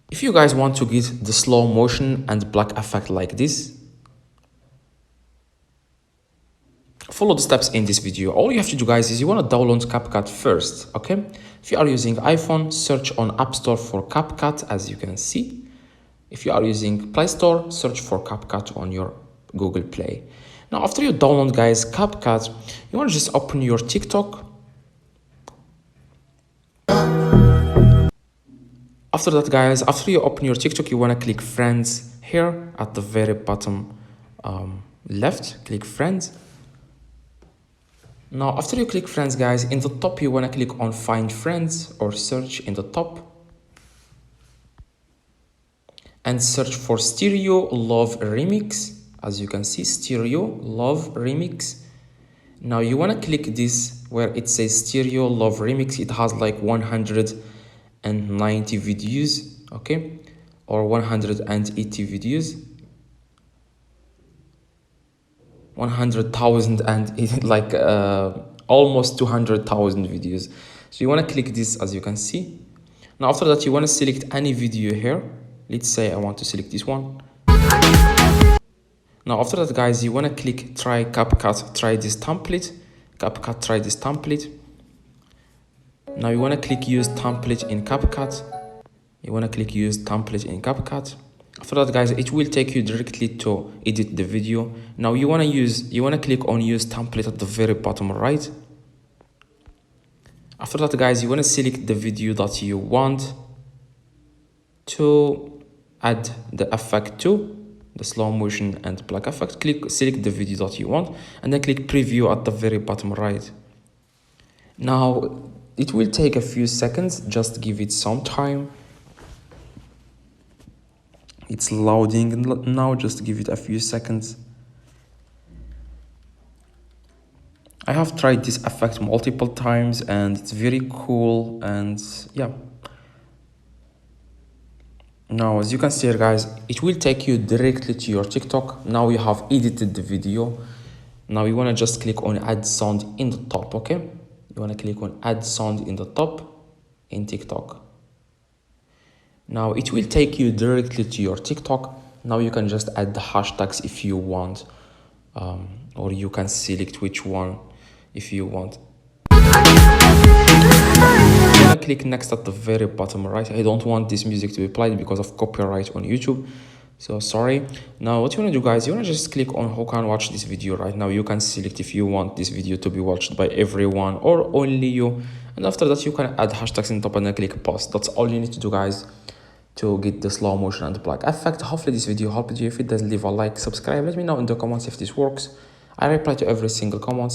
If you guys want to get the slow motion and black effect like this, follow the steps in this video. All you have to do, guys, is you want to download CapCut first, okay? If you are using iPhone, search on App Store for CapCut, as you can see. If you are using Play Store, search for CapCut on your Google Play. Now, after you download, guys, CapCut, you want to just open your TikTok. After that, guys, after you open your TikTok, you want to click Friends here at the very bottom left. Click Friends. Now, after you click Friends, guys, in the top, you want to click on Find Friends or search in the top. And search for Stereo Love Remix. As you can see, Stereo Love Remix. Now, you want to click this where it says Stereo Love Remix. It has like 190 videos, okay, or 180 videos, 100,000 and like almost 200,000 videos. So you want to click this, as you can see. Now after that, you want to select any video here. Let's say I want to select this one. Now after that, guys, you want to click try CapCut, try this template. CapCut, try this template. Now you want to click use template in CapCut. You want to click use template in CapCut. After that, guys, it will take you directly to edit the video. Now you want to click on use template at the very bottom right. After that, guys, you want to select the video that you want to add the effect to, the slow motion and black effect. Select the video that you want and then click preview at the very bottom right. Now it will take a few seconds, just give it some time. It's loading now, just give it a few seconds. I have tried this effect multiple times and it's very cool, and yeah. Now, as you can see here, guys, it will take you directly to your TikTok. Now you have edited the video. Now you want to just click on add sound in the top, okay? You want to click on add sound in the top in TikTok. Now it will take you directly to your TikTok. Now you can just add the hashtags if you want, or you can select which one if you want. I'm gonna click next at the very bottom right. I don't want this music to be played because of copyright on YouTube, so sorry. Now what you want to do, guys, you want to just click on who can watch this video right now. You can select if you want this video to be watched by everyone or only you, and after that you can add hashtags in the top and then click post. That's all you need to do, guys, to get the slow motion and black effect. Hopefully this video helped you. If it does, leave a like, subscribe, let me know in the comments if this works. I reply to every single comment.